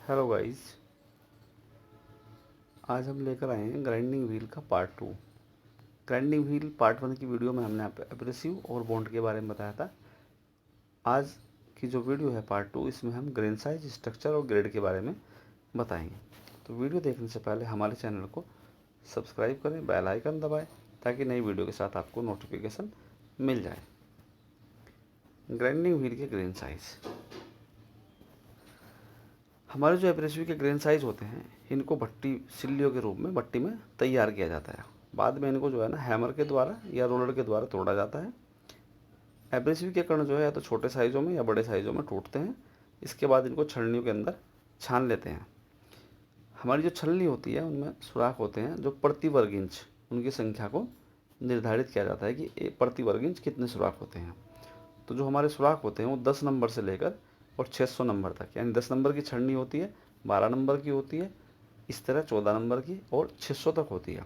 Hello guys, आज हम लेकर आए हैं ग्राइंडिंग व्हील का पार्ट 2। ग्राइंडिंग व्हील पार्ट 1 की वीडियो में हमने एब्रेसिव और बॉन्ड के बारे में बताया था। आज की जो वीडियो है पार्ट 2, इसमें हम ग्रेन साइज, स्ट्रक्चर और ग्रेड के बारे में बताएंगे। तो वीडियो देखने से पहले हमारे चैनल को सब्सक्राइब करें, बेल आइकन दबाएं ताकि नई वीडियो के साथ आपको नोटिफिकेशन मिल जाए। ग्राइंडिंग व्हील के ग्रेन साइज, हमारे जो एब्रेसिव के ग्रेन साइज होते हैं, इनको भट्टी सिल्लियों के रूप में भट्टी में तैयार किया जाता है। बाद में इनको जो है ना हैमर के द्वारा या रोलर के द्वारा तोड़ा जाता है। एब्रेसिव के कण जो है या तो छोटे साइज़ों में या बड़े साइज़ों में टूटते हैं। इसके बाद इनको छलनियों के अंदर छान लेते हैं। हमारी जो छलनी होती है उनमें सुराख होते हैं जो प्रति वर्ग इंच, उनकी संख्या को निर्धारित किया जाता है कि प्रति वर्ग इंच कितने सुराख होते हैं। तो जो हमारे सुराख होते हैं वो 10 नंबर से लेकर और 600 नंबर तक, यानी 10 नंबर की छड़नी होती है, 12 नंबर की होती है, इस तरह 14 नंबर की और 600 तक होती है।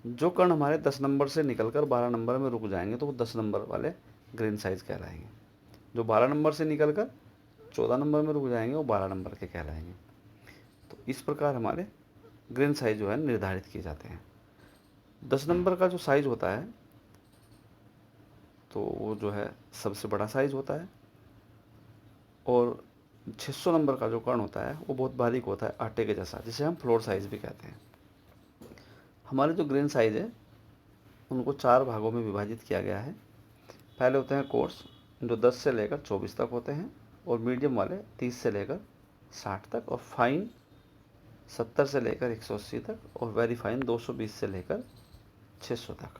जो कण हमारे 10 नंबर से निकलकर 12 नंबर में रुक जाएंगे तो वो 10 नंबर वाले ग्रेन साइज कहलाएंगे। जो 12 नंबर से निकलकर 14 नंबर में रुक जाएंगे वो 12 नंबर के कहलाएंगे। तो इस प्रकार हमारे ग्रेन साइज जो है निर्धारित किए जाते हैं। 10 नंबर का जो साइज होता है तो वो जो है सबसे बड़ा साइज होता है, और 600 नंबर का जो कण होता है वो बहुत बारीक होता है, आटे के जैसा, जिसे हम फ्लोर साइज भी कहते हैं। हमारे जो ग्रेन साइज है उनको 4 भागों में विभाजित किया गया है। पहले होते हैं कोर्स, जो 10 से लेकर 24 तक होते हैं, और मीडियम वाले 30 से लेकर 60 तक, और फाइन 70 से लेकर 180 तक, और वेरी फाइन 220 से लेकर 600 तक।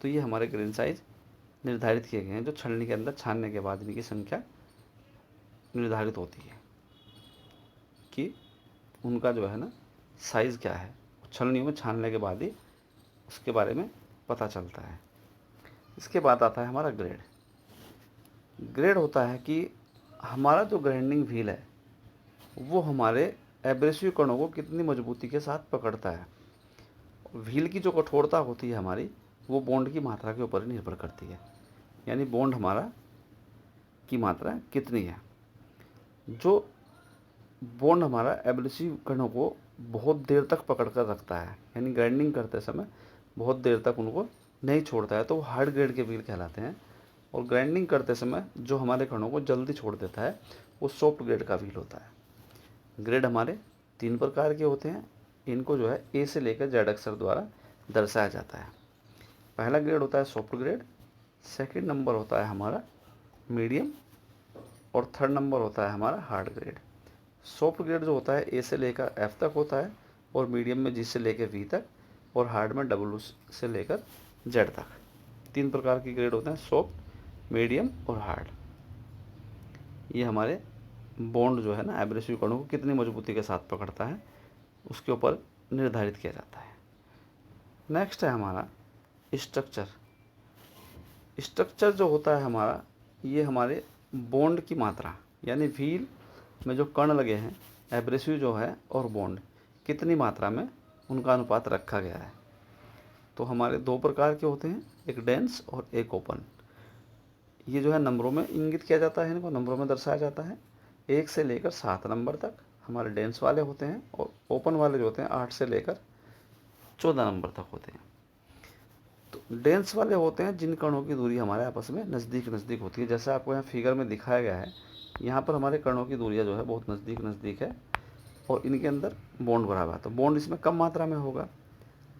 तो ये हमारे ग्रेन साइज निर्धारित किए गए हैं, जो छलनी के अंदर छानने के बाद इनकी संख्या निर्धारित होती है कि उनका जो है ना साइज़ क्या है। छलनियों में छानने के बाद ही उसके बारे में पता चलता है। इसके बाद आता है हमारा ग्रेड। ग्रेड होता है कि हमारा जो ग्राइंडिंग व्हील है वो हमारे एब्रेसिव कणों को कितनी मजबूती के साथ पकड़ता है। व्हील की जो कठोरता होती है हमारी, वो बॉन्ड की मात्रा के ऊपर निर्भर करती है, यानी बॉन्ड हमारा की मात्रा कितनी है। जो बॉन्ड हमारा एब्रेसिव कणों को बहुत देर तक पकड़ कर रखता है, यानी ग्राइंडिंग करते समय बहुत देर तक उनको नहीं छोड़ता है, तो वो हार्ड ग्रेड के व्हील कहलाते हैं। और ग्राइंडिंग करते समय जो हमारे कणों को जल्दी छोड़ देता है वो सॉफ्ट ग्रेड का व्हील होता है। ग्रेड हमारे 3 प्रकार के होते हैं। इनको जो है ए से लेकर जेड अक्षर द्वारा दर्शाया जाता है। पहला ग्रेड होता है सॉफ्ट ग्रेड, सेकेंड नंबर होता है हमारा मीडियम, और थर्ड नंबर होता है हमारा हार्ड ग्रेड। सॉफ्ट ग्रेड जो होता है ए से लेकर एफ तक होता है, और मीडियम में जी से लेकर वी तक, और हार्ड में डब्ल्यू से लेकर जेड तक। 3 प्रकार के ग्रेड होते हैं, सॉफ्ट, मीडियम और हार्ड। ये हमारे बॉन्ड जो है ना एब्रेसिव कणों को कितनी मजबूती के साथ पकड़ता है उसके ऊपर निर्धारित किया जाता है। नेक्स्ट है हमारा स्ट्रक्चर। स्ट्रक्चर जो होता है हमारा, ये हमारे बॉन्ड की मात्रा, यानी व्हील में जो कण लगे हैं, एब्रेसिव जो है और बॉन्ड कितनी मात्रा में उनका अनुपात रखा गया है। तो हमारे 2 प्रकार के होते हैं, एक डेंस और एक ओपन। ये जो है नंबरों में इंगित किया जाता है, इनको नंबरों में दर्शाया जाता है। 1 से लेकर 7 नंबर तक हमारे डेंस वाले होते हैं, और ओपन वाले जो होते हैं 8 से लेकर 14 नंबर तक होते हैं। तो डेंस वाले होते हैं जिन कणों की दूरी हमारे आपस में नज़दीक नज़दीक होती है। जैसे आपको यहाँ फिगर में दिखाया गया है, यहाँ पर हमारे कणों की दूरियाँ जो है बहुत नज़दीक नज़दीक है, और इनके अंदर बॉन्ड भरा हुआ है, तो बॉन्ड इसमें कम मात्रा में होगा।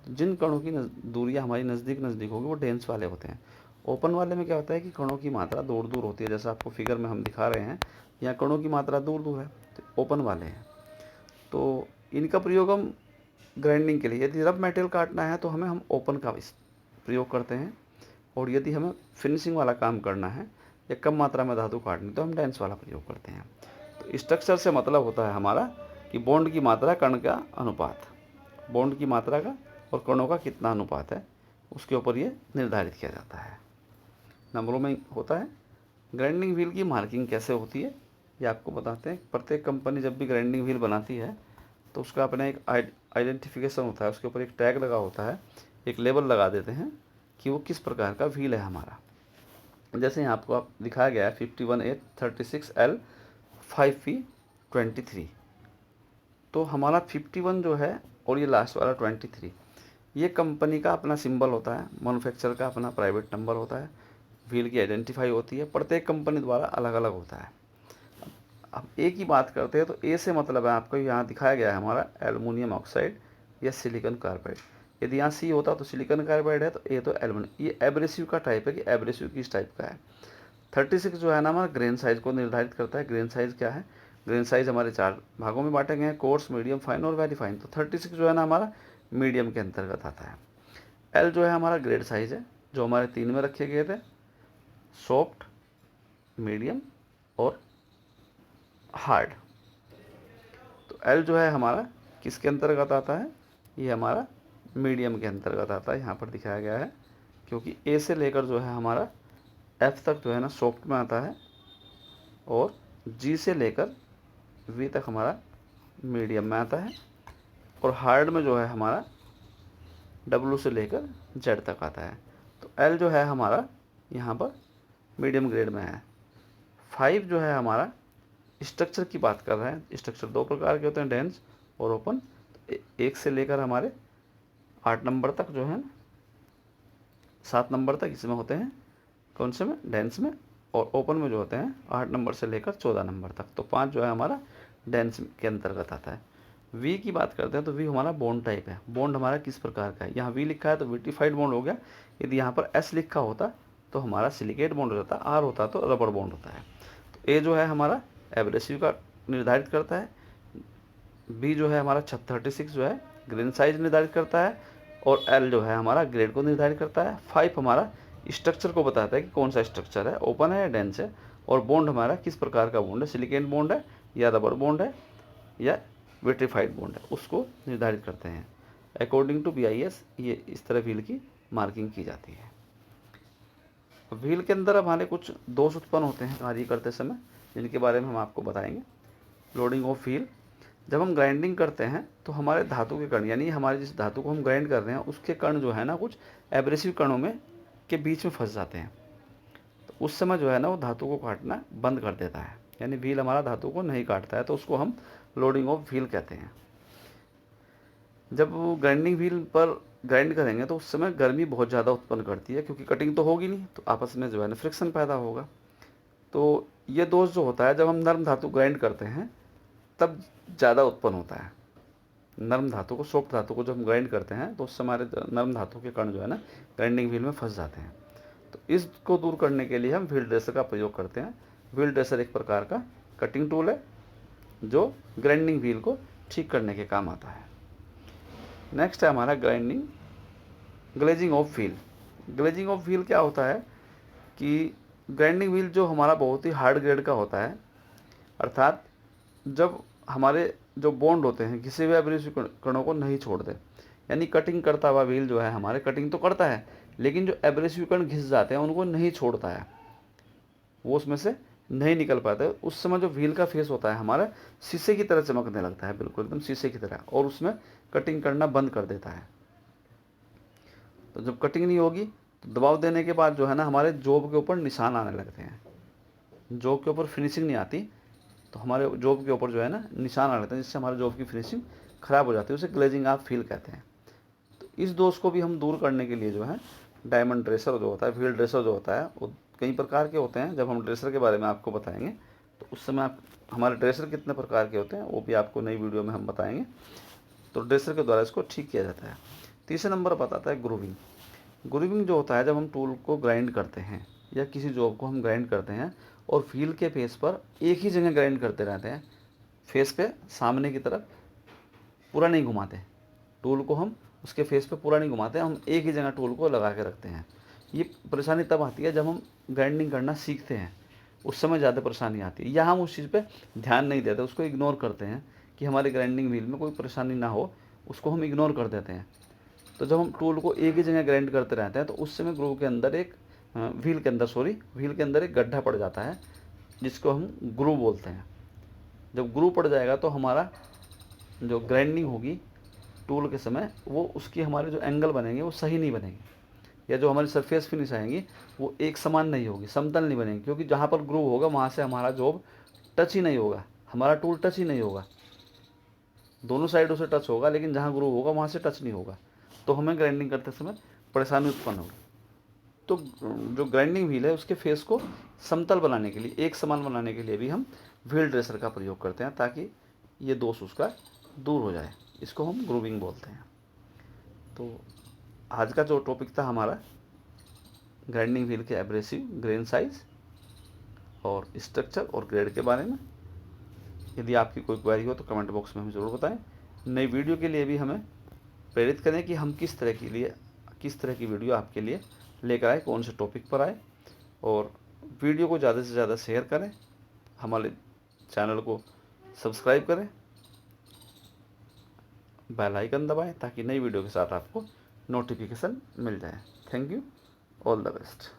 तो जिन कणों की दूरियाँ हमारी नज़दीक नज़दीक होगी वो डेंस वाले होते हैं। ओपन वाले में क्या होता है कि कणों की मात्रा दूर दूर होती है। जैसा आपको फिगर में हम दिखा रहे हैं, यहाँ कणों की मात्रा दूर दूर है, तो ओपन वाले हैं। तो इनका प्रयोग हम ग्राइंडिंग के लिए, यदि रफ मटेरियल काटना है तो हम ओपन का प्रयोग करते हैं, और यदि हमें फिनिशिंग वाला काम करना है या कम मात्रा में धातु काटनी तो हम डेंस वाला प्रयोग करते हैं। तो स्ट्रक्चर से मतलब होता है हमारा कि बॉन्ड की मात्रा, कण का अनुपात, बॉन्ड की मात्रा का और कणों का कितना अनुपात है उसके ऊपर ये निर्धारित किया जाता है, नंबरों में होता है। ग्राइंडिंग व्हील की मार्किंग कैसे होती है ये आपको बताते हैं। प्रत्येक कंपनी जब भी ग्राइंडिंग व्हील बनाती है तो उसका अपना एक आइडेंटिफिकेशन होता है, उसके ऊपर एक टैग लगा होता है, एक लेबल लगा देते हैं कि वो किस प्रकार का व्हील है हमारा। जैसे यहाँ आपको दिखाया गया है 51A36L 5P 23। तो हमारा 51 जो है और ये लास्ट वाला 23, ये कंपनी का अपना सिंबल होता है, मैन्युफैक्चरर का अपना प्राइवेट नंबर होता है, व्हील की आइडेंटिफाई होती है, प्रत्येक कंपनी द्वारा अलग अलग होता है। अब ए की बात करते हैं तो ए से मतलब है आपको यहाँ दिखाया गया है हमारा एल्युमिनियम ऑक्साइड या सिलिकॉन कार्बाइड। यदि यहाँ सी होता तो सिलिकॉन कार्बाइड है, तो ए तो एल्युमिनियम। ये एब्रेसिव का टाइप है कि एब्रेसिव किस टाइप का है। 36 जो है ना हमारा ग्रेन साइज को निर्धारित करता है। ग्रेन साइज क्या है? ग्रेन साइज हमारे 4 भागों में बांटे गए हैं, कोर्स, मीडियम, फाइन और वेरी फाइन। तो 36 जो है ना हमारा मीडियम के अंतर्गत आता है। एल जो है हमारा ग्रेड साइज है, जो हमारे 3 में रखे गए थे, सॉफ्ट, मीडियम और हार्ड। तो एल जो है हमारा किसके अंतर्गत आता है? ये हमारा मीडियम के अंतर्गत आता है, यहाँ पर दिखाया गया है। क्योंकि ए से लेकर जो है हमारा एफ तक जो है ना सॉफ्ट में आता है, और जी से लेकर वी तक हमारा मीडियम में आता है, और हार्ड में जो है हमारा डब्ल्यू से लेकर जेड तक आता है। तो एल जो है हमारा यहाँ पर मीडियम ग्रेड में है। 5 जो है हमारा स्ट्रक्चर की बात कर रहे हैं। स्ट्रक्चर 2 प्रकार के होते हैं, डेंस और ओपन। 1 से लेकर हमारे 8 नंबर तक जो है 7 नंबर तक इसमें होते हैं, कौन से में? डेंस में। और ओपन में जो होते हैं 8 नंबर से लेकर 14 नंबर तक। तो 5 जो है हमारा डेंस के अंतर्गत आता है। वी की बात करते हैं तो वी हमारा बॉन्ड टाइप है। बॉन्ड हमारा किस प्रकार का है? यहाँ वी लिखा है तो विट्रीफाइड बॉन्ड हो गया। यदि यहाँ पर एस लिखा होता तो हमारा सिलिकेट बॉन्ड हो जाता, आर होता तो रबर बॉन्ड होता है। तो ए जो है हमारा एब्रेसिव का निर्धारित करता है, बी जो है हमारा 36 जो है ग्रेन साइज निर्धारित करता है, और एल जो है हमारा ग्रेड को निर्धारित करता है। 5 हमारा स्ट्रक्चर को बताता है कि कौन सा स्ट्रक्चर है, ओपन है या डेंस है। और बॉन्ड हमारा किस प्रकार का बॉन्ड है, सिलिकेट बॉन्ड है या रबर बॉन्ड है या विट्रीफाइड बॉन्ड है, उसको निर्धारित करते हैं। अकॉर्डिंग टू BIS ये इस तरह व्हील की मार्किंग की जाती है। व्हील के अंदर हमारे कुछ दोष उत्पन्न होते हैं कार्य करते समय, जिनके बारे में हम आपको बताएंगे। लोडिंग ऑफ व्हील, जब हम ग्राइंडिंग करते हैं तो हमारे धातु के कण, यानी हमारे जिस धातु को हम ग्राइंड कर रहे हैं उसके कण जो है ना कुछ एब्रेसिव कणों में के बीच में फंस जाते हैं। तो उस समय जो है ना वो धातु को काटना बंद कर देता है, यानी व्हील हमारा धातु को नहीं काटता है, तो उसको हम लोडिंग ऑफ व्हील कहते हैं। जब ग्राइंडिंग व्हील पर ग्राइंड करेंगे तो उस समय गर्मी बहुत ज़्यादा उत्पन्न करती है, क्योंकि कटिंग तो होगी नहीं, तो आपस में जो है ना फ्रिक्शन पैदा होगा। तो ये दोष जो होता है जब हम नर्म धातु ग्राइंड करते हैं तब ज़्यादा उत्पन्न होता है। नर्म धातु को, सॉफ्ट धातु को जब हम ग्राइंड करते हैं तो उस समय हमारे नर्म धातु के कण जो है ना ग्राइंडिंग व्हील में फंस जाते हैं। तो इसको दूर करने के लिए हम व्हील ड्रेसर का प्रयोग करते हैं। व्हील ड्रेसर एक प्रकार का कटिंग टूल है जो ग्राइंडिंग व्हील को ठीक करने के काम आता है। नेक्स्ट है हमारा glazing of wheel. Glazing of wheel क्या होता है कि ग्राइंडिंग व्हील जो हमारा बहुत ही हार्ड ग्रेड का होता है, अर्थात जब हमारे जो बॉन्ड होते हैं किसी भी एब्रेसिव कणों को नहीं छोड़ दे, यानी कटिंग करता हुआ व्हील जो है हमारे कटिंग तो करता है लेकिन जो एब्रेसिव कण घिस जाते हैं उनको नहीं छोड़ता है, वो उसमें से नहीं निकल पाते। उस समय जो व्हील का फेस होता है हमारा शीशे की तरह चमकने लगता है, बिल्कुल एकदम शीशे की तरह, और उसमें कटिंग करना बंद कर देता है। तो जब कटिंग नहीं होगी तो दबाव देने के बाद जो है ना हमारे जॉब के ऊपर निशान आने लगते हैं। जॉब के ऊपर फिनिशिंग नहीं आती तो हमारे जॉब के ऊपर जो है ना निशान आ जाते हैं, जिससे हमारे जॉब की फिनिशिंग ख़राब हो जाती है, उसे ग्लेजिंग ऑफ व्हील कहते हैं। तो इस दोष को भी हम दूर करने के लिए जो है डायमंड ड्रेसर जो होता है, व्हील ड्रेसर जो होता है, वो कई प्रकार के होते हैं। जब हम ड्रेसर के बारे में आपको बताएंगे तो उस समय आप हमारे ड्रेसर कितने प्रकार के होते हैं वो भी आपको नई वीडियो में हम बताएंगे। तो ड्रेसर के द्वारा इसको ठीक किया जाता है। तीसरे नंबर पर आता है ग्रूविंग। ग्रूविंग जो होता है जब हम टूल को ग्राइंड करते हैं या किसी जॉब को हम ग्राइंड करते हैं और व्हील के फेस पर एक ही जगह ग्राइंड करते रहते हैं, फेस पे सामने की तरफ पूरा नहीं घुमाते, टूल को हम उसके फेस पे पूरा नहीं घुमाते, हम एक ही जगह टूल को लगा के रखते हैं। ये परेशानी तब आती है जब हम ग्राइंडिंग करना सीखते हैं, उस समय ज़्यादा परेशानी आती है, या हम उस चीज़ पे ध्यान नहीं देते, उसको इग्नोर करते हैं कि हमारे ग्राइंडिंग व्हील में कोई परेशानी ना हो, उसको हम इग्नोर कर देते हैं। तो जब हम टूल को एक ही जगह ग्राइंड करते रहते हैं तो उस समय ग्रूव के अंदर एक व्हील के अंदर एक गड्ढा पड़ जाता है, जिसको हम ग्रूव बोलते हैं। जब ग्रूव पड़ जाएगा तो हमारा जो ग्राइंडिंग होगी टूल के समय, वो उसकी हमारे जो एंगल बनेंगे वो सही नहीं बनेंगे, या जो हमारी सरफेस फिनिश आएंगी वो एक समान नहीं होगी, समतल नहीं बनेगी, क्योंकि जहाँ पर ग्रूव होगा वहाँ से हमारा जॉब टच ही नहीं होगा, हमारा टूल टच ही नहीं होगा, दोनों साइडों से टच होगा, लेकिन जहाँ ग्रूव होगा वहाँ से टच नहीं होगा, तो हमें ग्राइंडिंग करते समय परेशानी उत्पन्न होगी। तो जो ग्राइंडिंग व्हील है उसके फेस को समतल बनाने के लिए, एक समान बनाने के लिए भी हम व्हील ड्रेसर का प्रयोग करते हैं, ताकि ये दोष उसका दूर हो जाए। इसको हम ग्रूविंग बोलते हैं। तो आज का जो टॉपिक था हमारा ग्राइंडिंग व्हील के एब्रेसिव, ग्रेन साइज और स्ट्रक्चर और ग्रेड के बारे में। यदि आपकी कोई क्वेरी हो तो कमेंट बॉक्स में हमें ज़रूर बताएं। नई वीडियो के लिए भी हमें प्रेरित करें कि हम किस तरह की वीडियो आपके लिए लेकर आए, कौन से टॉपिक पर आए। और वीडियो को ज़्यादा से ज़्यादा शेयर करें, हमारे चैनल को सब्सक्राइब करें, बेल आइकन दबाएं ताकि नई वीडियो के साथ आपको नोटिफिकेशन मिल जाए। Thank you, all the best.